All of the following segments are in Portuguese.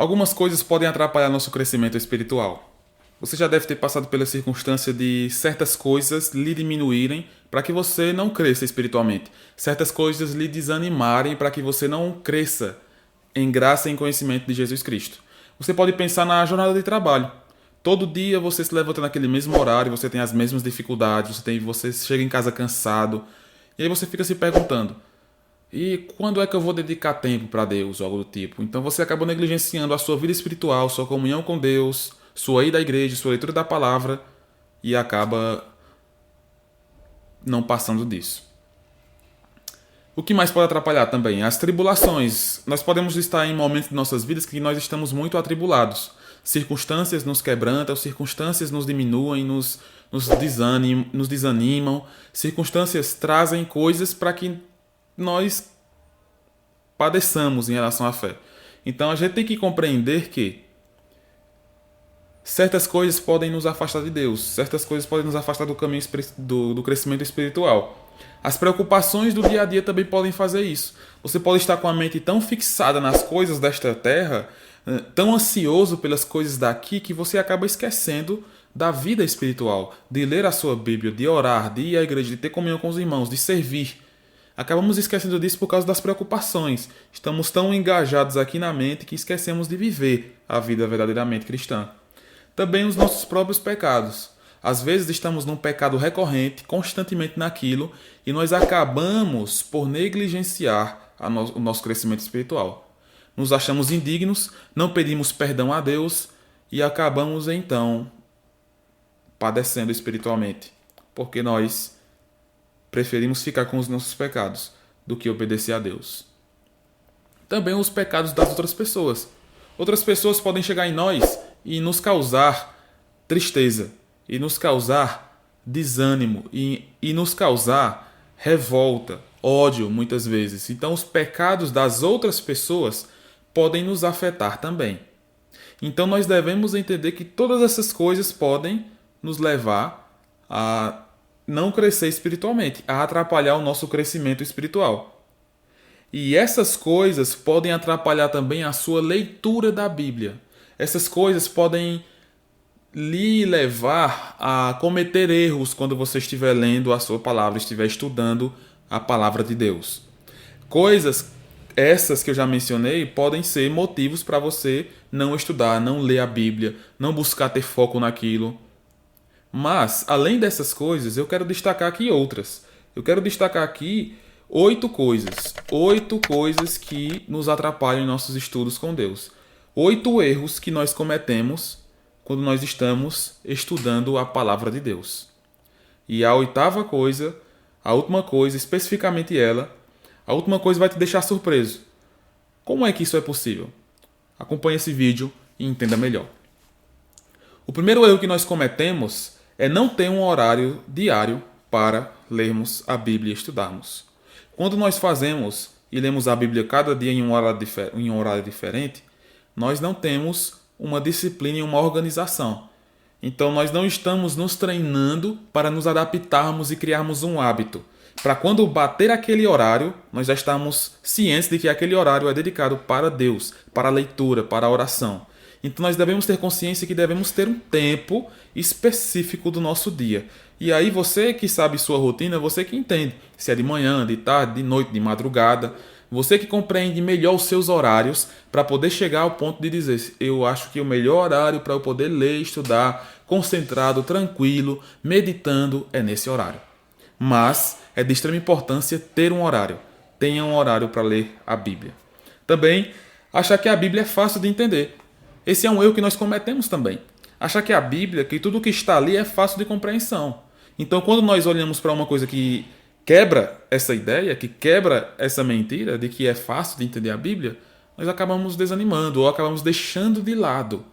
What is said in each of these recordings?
Algumas coisas podem atrapalhar nosso crescimento espiritual. Você já deve ter passado pela circunstância de certas coisas lhe diminuírem para que você não cresça espiritualmente. Certas coisas lhe desanimarem para que você não cresça em graça e em conhecimento de Jesus Cristo. Você pode pensar na jornada de trabalho. Todo dia você se levanta naquele mesmo horário, você tem as mesmas dificuldades, você chega em casa cansado, e aí você fica se perguntando: e quando é que eu vou dedicar tempo para Deus, ou algo do tipo? Então você acaba negligenciando a sua vida espiritual, sua comunhão com Deus, sua ida à igreja, sua leitura da palavra, e acaba não passando disso. O que mais pode atrapalhar também? As tribulações. Nós podemos estar em momentos de nossas vidas que nós estamos muito atribulados. Circunstâncias nos quebrantam, circunstâncias nos diminuem, nos desanimam. Circunstâncias trazem coisas para que nós padeçamos em relação à fé. Então a gente tem que compreender que certas coisas podem nos afastar de Deus, certas coisas podem nos afastar do caminho do crescimento espiritual. As preocupações do dia a dia também podem fazer isso. Você pode estar com a mente tão fixada nas coisas desta terra, tão ansioso pelas coisas daqui, que você acaba esquecendo da vida espiritual, de ler a sua Bíblia, de orar, de ir à igreja, de ter comunhão com os irmãos, de servir. Acabamos esquecendo disso por causa das preocupações. Estamos tão engajados aqui na mente que esquecemos de viver a vida verdadeiramente cristã. Também os nossos próprios pecados. Às vezes estamos num pecado recorrente, constantemente naquilo, e nós acabamos por negligenciar o nosso crescimento espiritual. Nos achamos indignos, não pedimos perdão a Deus e acabamos então padecendo espiritualmente, porque nós preferimos ficar com os nossos pecados do que obedecer a Deus. Também os pecados das outras pessoas. Outras pessoas podem chegar em nós e nos causar tristeza, e nos causar desânimo, e nos causar revolta, ódio muitas vezes. Então os pecados das outras pessoas podem nos afetar também. Então nós devemos entender que todas essas coisas podem nos levar a não crescer espiritualmente, a atrapalhar o nosso crescimento espiritual. E essas coisas podem atrapalhar também a sua leitura da Bíblia. Essas coisas podem lhe levar a cometer erros quando você estiver lendo a sua palavra, estiver estudando a palavra de Deus. Coisas essas que eu já mencionei podem ser motivos para você não estudar, não ler a Bíblia, não buscar ter foco naquilo. Mas, além dessas coisas, eu quero destacar aqui outras. Eu quero destacar aqui 8 coisas. 8 coisas que nos atrapalham em nossos estudos com Deus. 8 erros que nós cometemos quando nós estamos estudando a palavra de Deus. E a oitava coisa, a última coisa, especificamente ela, a última coisa vai te deixar surpreso. Como é que isso é possível? Acompanhe esse vídeo e entenda melhor. O primeiro erro que nós cometemos é não ter um horário diário para lermos a Bíblia e estudarmos. Quando nós fazemos e lemos a Bíblia cada dia em um horário diferente, nós não temos uma disciplina e uma organização. Então nós não estamos nos treinando para nos adaptarmos e criarmos um hábito. Para quando bater aquele horário, nós já estamos cientes de que aquele horário é dedicado para Deus, para a leitura, para a oração. Então nós devemos ter consciência que devemos ter um tempo específico do nosso dia. E aí você que sabe sua rotina, você que entende se é de manhã, de tarde, de noite, de madrugada. Você que compreende melhor os seus horários para poder chegar ao ponto de dizer: eu acho que o melhor horário para eu poder ler, estudar, concentrado, tranquilo, meditando é nesse horário. Mas é de extrema importância ter um horário. Tenha um horário para ler a Bíblia. Também, achar que a Bíblia é fácil de entender. Esse é um erro que nós cometemos também. Achar que a Bíblia, que tudo que está ali é fácil de compreensão. Então, quando nós olhamos para uma coisa que quebra essa ideia, que quebra essa mentira de que é fácil de entender a Bíblia, nós acabamos desanimando ou acabamos deixando de lado.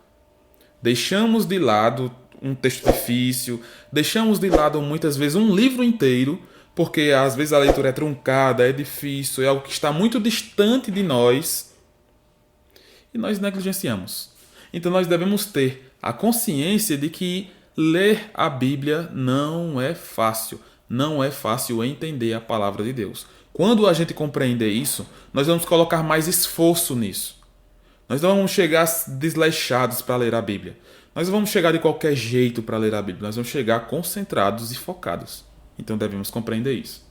Deixamos de lado um texto difícil, deixamos de lado muitas vezes um livro inteiro, porque às vezes a leitura é truncada, é difícil, é algo que está muito distante de nós e nós negligenciamos. Então nós devemos ter a consciência de que ler a Bíblia não é fácil. Não é fácil entender a palavra de Deus. Quando a gente compreender isso, nós vamos colocar mais esforço nisso. Nós não vamos chegar desleixados para ler a Bíblia. Nós não vamos chegar de qualquer jeito para ler a Bíblia. Nós vamos chegar concentrados e focados. Então devemos compreender isso.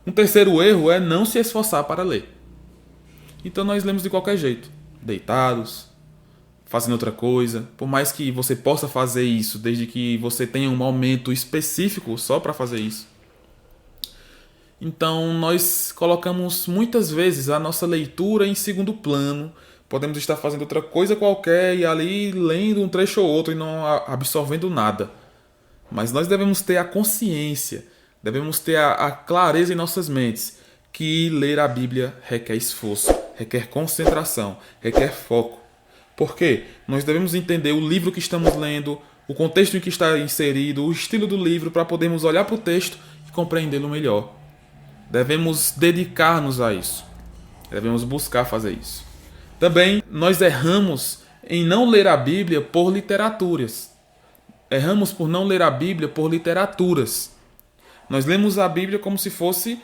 Um terceiro erro é não se esforçar para ler. Então nós lemos de qualquer jeito, deitados, fazendo outra coisa. Por mais que você possa fazer isso, desde que você tenha um momento específico só para fazer isso. Então nós colocamos muitas vezes a nossa leitura em segundo plano. Podemos estar fazendo outra coisa qualquer e ali lendo um trecho ou outro e não absorvendo nada. Mas nós devemos ter a consciência, devemos ter a clareza em nossas mentes que ler a Bíblia requer esforço, requer concentração, requer foco. Por quê? Nós devemos entender o livro que estamos lendo, o contexto em que está inserido, o estilo do livro, para podermos olhar para o texto e compreendê-lo melhor. Devemos dedicar-nos a isso. Devemos buscar fazer isso. Também nós erramos em não ler a Bíblia por literaturas. Erramos por não ler a Bíblia por literaturas. Nós lemos a Bíblia como se fosse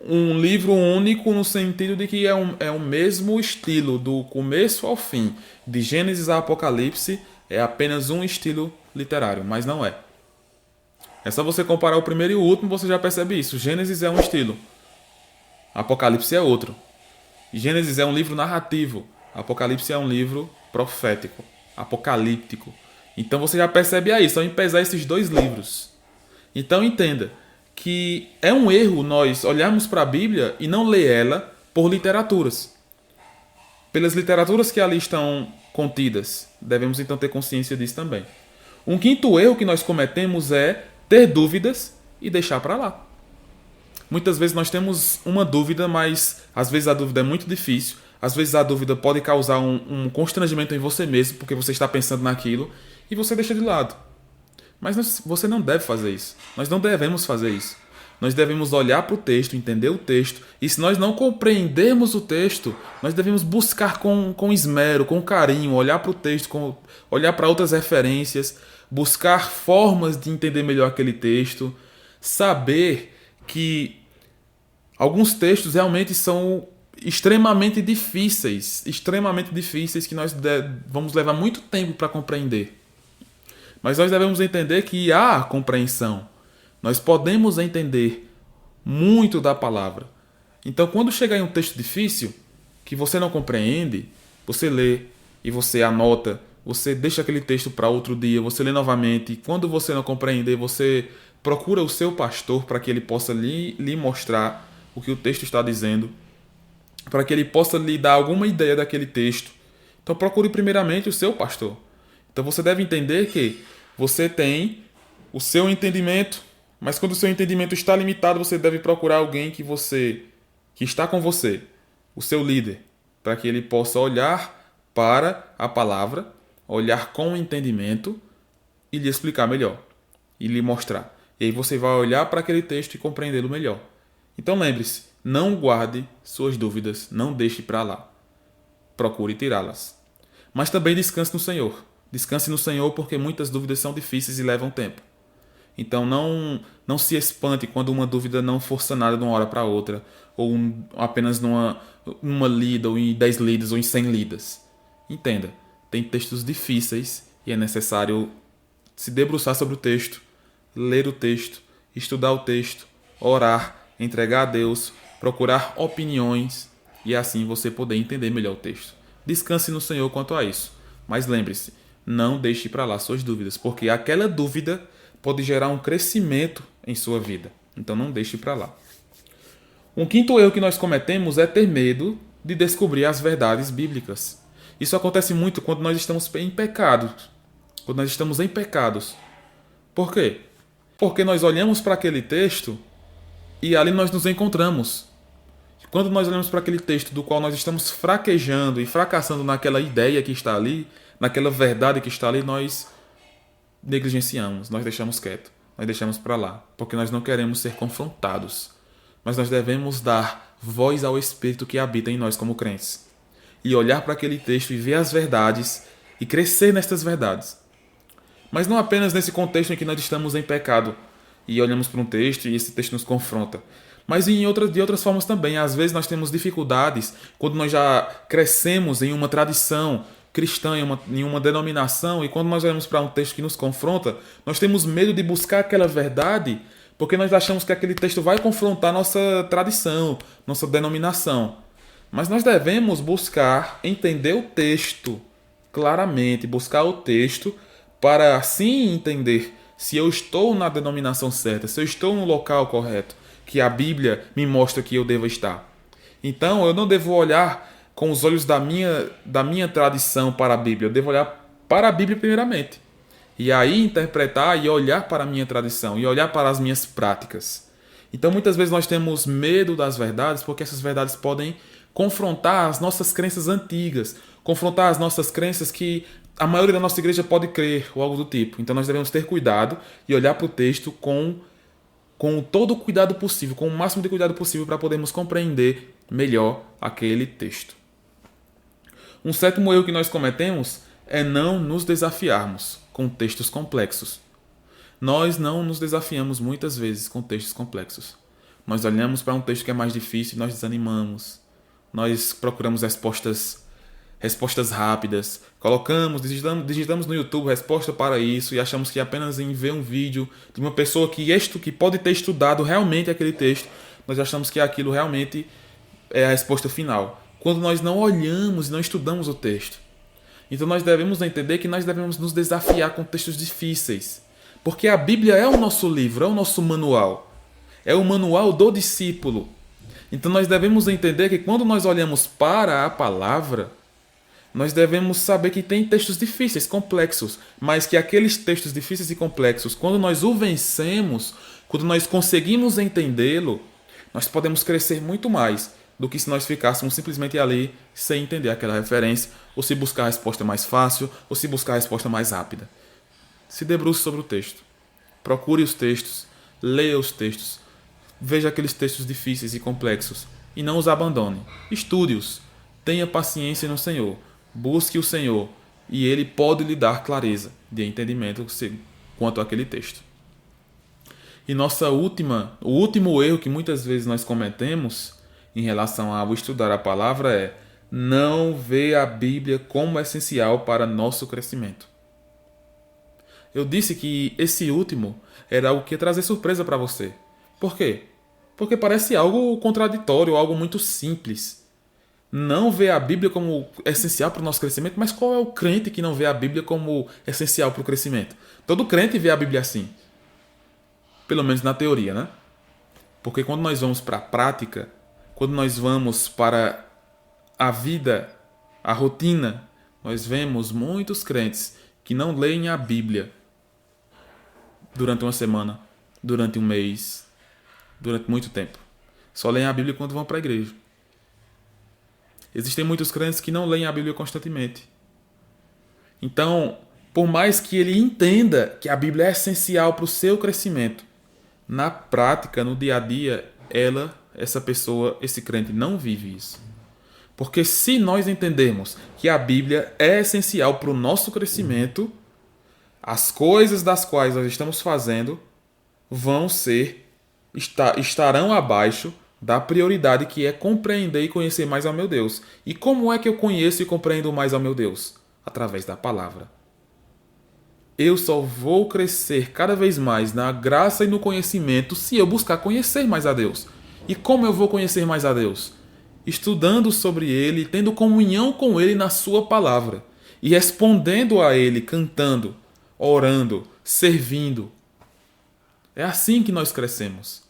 um livro único, no sentido de que é o mesmo estilo, do começo ao fim, de Gênesis a Apocalipse, é apenas um estilo literário, mas não é. É só você comparar o primeiro e o último, você já percebe isso. Gênesis é um estilo, Apocalipse é outro. Gênesis é um livro narrativo, Apocalipse é um livro profético, apocalíptico. Então você já percebe aí, só em pesar esses dois livros. Então entenda que é um erro nós olharmos para a Bíblia e não ler ela por literaturas. Pelas literaturas que ali estão contidas, devemos então ter consciência disso também. Um quinto erro que nós cometemos é ter dúvidas e deixar para lá. Muitas vezes nós temos uma dúvida, mas às vezes a dúvida é muito difícil. Às vezes a dúvida pode causar um constrangimento em você mesmo, porque você está pensando naquilo, e você deixa de lado. Mas você não deve fazer isso. Nós não devemos fazer isso. Nós devemos olhar para o texto, entender o texto, e se nós não compreendermos o texto, nós devemos buscar com esmero, com carinho, olhar para o texto, olhar para outras referências, buscar formas de entender melhor aquele texto, saber que alguns textos realmente são extremamente difíceis que nós vamos levar muito tempo para compreender. Mas nós devemos entender que há compreensão. Nós podemos entender muito da palavra. Então, quando chegar em um texto difícil, que você não compreende, você lê e você anota, você deixa aquele texto para outro dia, você lê novamente. E quando você não compreender, você procura o seu pastor para que ele possa lhe mostrar o que o texto está dizendo, para que ele possa lhe dar alguma ideia daquele texto. Então procure primeiramente o seu pastor. Então você deve entender que você tem o seu entendimento, mas quando o seu entendimento está limitado, você deve procurar alguém que está com você, o seu líder, para que ele possa olhar para a palavra, olhar com entendimento e lhe explicar melhor, e lhe mostrar. E aí você vai olhar para aquele texto e compreendê-lo melhor. Então lembre-se, não guarde suas dúvidas, não deixe para lá. Procure tirá-las. Mas também descanse no Senhor. Descanse no Senhor porque muitas dúvidas são difíceis e levam tempo. Então não se espante quando uma dúvida não for sanada de uma hora para outra, ou apenas numa lida, ou em 10 lidas, ou em 100 lidas. Entenda, tem textos difíceis e é necessário se debruçar sobre o texto, ler o texto, estudar o texto, orar, entregar a Deus, procurar opiniões e assim você poder entender melhor o texto. Descanse no Senhor quanto a isso. Mas lembre-se, não deixe para lá suas dúvidas, porque aquela dúvida pode gerar um crescimento em sua vida. Então não deixe para lá. Um quinto erro que nós cometemos é ter medo de descobrir as verdades bíblicas. Isso acontece muito quando nós estamos em pecado. Quando nós estamos em pecados. Por quê? Porque nós olhamos para aquele texto e ali nós nos encontramos. Quando nós olhamos para aquele texto do qual nós estamos fraquejando e fracassando naquela ideia que está ali, naquela verdade que está ali, nós negligenciamos, nós deixamos quieto, nós deixamos para lá, porque nós não queremos ser confrontados. Mas nós devemos dar voz ao Espírito que habita em nós como crentes. E olhar para aquele texto e ver as verdades e crescer nestas verdades. Mas não apenas nesse contexto em que nós estamos em pecado e olhamos para um texto e esse texto nos confronta. Mas de outras formas também. Às vezes nós temos dificuldades quando nós já crescemos em uma tradição cristã, em uma denominação, e quando nós olhamos para um texto que nos confronta, nós temos medo de buscar aquela verdade porque nós achamos que aquele texto vai confrontar nossa tradição, nossa denominação. Mas nós devemos buscar entender o texto claramente, buscar o texto para assim entender se eu estou na denominação certa, se eu estou no local correto, que a Bíblia me mostra que eu devo estar. Então, eu não devo olhar com os olhos da minha tradição para a Bíblia, eu devo olhar para a Bíblia primeiramente. E aí interpretar e olhar para a minha tradição, e olhar para as minhas práticas. Então, muitas vezes nós temos medo das verdades, porque essas verdades podem confrontar as nossas crenças antigas, confrontar as nossas crenças que a maioria da nossa igreja pode crer, ou algo do tipo. Então nós devemos ter cuidado e olhar para o texto com todo o cuidado possível, com o máximo de cuidado possível para podermos compreender melhor aquele texto. Um sétimo erro que nós cometemos é não nos desafiarmos com textos complexos. Nós não nos desafiamos muitas vezes com textos complexos. Nós olhamos para um texto que é mais difícil e nós desanimamos. Nós procuramos respostas rápidas, digitamos no YouTube resposta para isso e achamos que apenas em ver um vídeo de uma pessoa que pode ter estudado realmente aquele texto, nós achamos que aquilo realmente é a resposta final. Quando nós não olhamos e não estudamos o texto. Então nós devemos entender que nós devemos nos desafiar com textos difíceis. Porque a Bíblia é o nosso livro, é o nosso manual. É o manual do discípulo. Então nós devemos entender que quando nós olhamos para a palavra, nós devemos saber que tem textos difíceis, complexos, mas que aqueles textos difíceis e complexos, quando nós o vencemos, quando nós conseguimos entendê-lo, nós podemos crescer muito mais do que se nós ficássemos simplesmente ali sem entender aquela referência, ou se buscar a resposta mais fácil, ou se buscar a resposta mais rápida. Se debruce sobre o texto. Procure os textos, leia os textos, veja aqueles textos difíceis e complexos e não os abandone. Estude-os, tenha paciência no Senhor, busque o Senhor e Ele pode lhe dar clareza de entendimento quanto àquele texto. E o último erro que muitas vezes nós cometemos em relação ao estudar a palavra é não ver a Bíblia como essencial para nosso crescimento. Eu disse que esse último era algo que ia trazer surpresa para você. Por quê? Porque parece algo contraditório, algo muito simples. Não vê a Bíblia como essencial para o nosso crescimento, mas qual é o crente que não vê a Bíblia como essencial para o crescimento? Todo crente vê a Bíblia assim. Pelo menos na teoria, né? Porque quando nós vamos para a prática, quando nós vamos para a vida, a rotina, nós vemos muitos crentes que não leem a Bíblia durante uma semana, durante um mês, durante muito tempo. Só leem a Bíblia quando vão para a igreja. Existem muitos crentes que não leem a Bíblia constantemente. Então, por mais que ele entenda que a Bíblia é essencial para o seu crescimento, na prática, no dia a dia, essa pessoa, esse crente não vive isso. Porque se nós entendermos que a Bíblia é essencial para o nosso crescimento, as coisas das quais nós estamos fazendo estarão abaixo da prioridade que é compreender e conhecer mais ao meu Deus. E como é que eu conheço e compreendo mais ao meu Deus? Através da palavra. Eu só vou crescer cada vez mais na graça e no conhecimento se eu buscar conhecer mais a Deus. E como eu vou conhecer mais a Deus? Estudando sobre Ele, tendo comunhão com Ele na Sua palavra. E respondendo a Ele, cantando, orando, servindo. É assim que nós crescemos.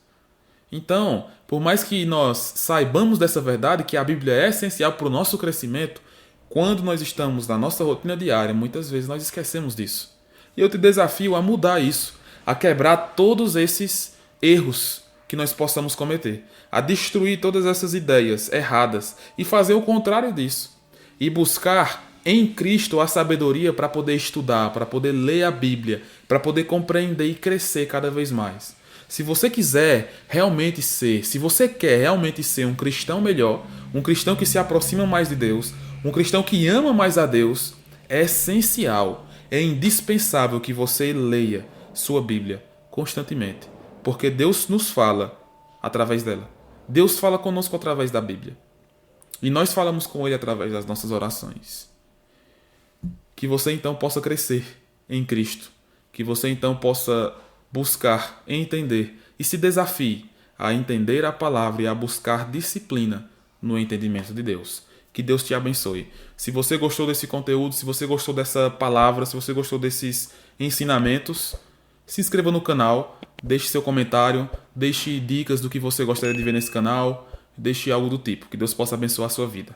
Então, por mais que nós saibamos dessa verdade, que a Bíblia é essencial para o nosso crescimento, quando nós estamos na nossa rotina diária, muitas vezes nós esquecemos disso. E eu te desafio a mudar isso, a quebrar todos esses erros que nós possamos cometer, a destruir todas essas ideias erradas e fazer o contrário disso. E buscar em Cristo a sabedoria para poder estudar, para poder ler a Bíblia, para poder compreender e crescer cada vez mais. Se você se você quer realmente ser um cristão melhor, um cristão que se aproxima mais de Deus, um cristão que ama mais a Deus, é essencial, é indispensável que você leia sua Bíblia constantemente. Porque Deus nos fala através dela. Deus fala conosco através da Bíblia. E nós falamos com Ele através das nossas orações. Que você então possa crescer em Cristo. Que você então possa buscar entender e se desafie a entender a palavra e a buscar disciplina no entendimento de Deus. Que Deus te abençoe. Se você gostou desse conteúdo, se você gostou dessa palavra, se você gostou desses ensinamentos, se inscreva no canal, deixe seu comentário, deixe dicas do que você gostaria de ver nesse canal, deixe algo do tipo. Que Deus possa abençoar a sua vida.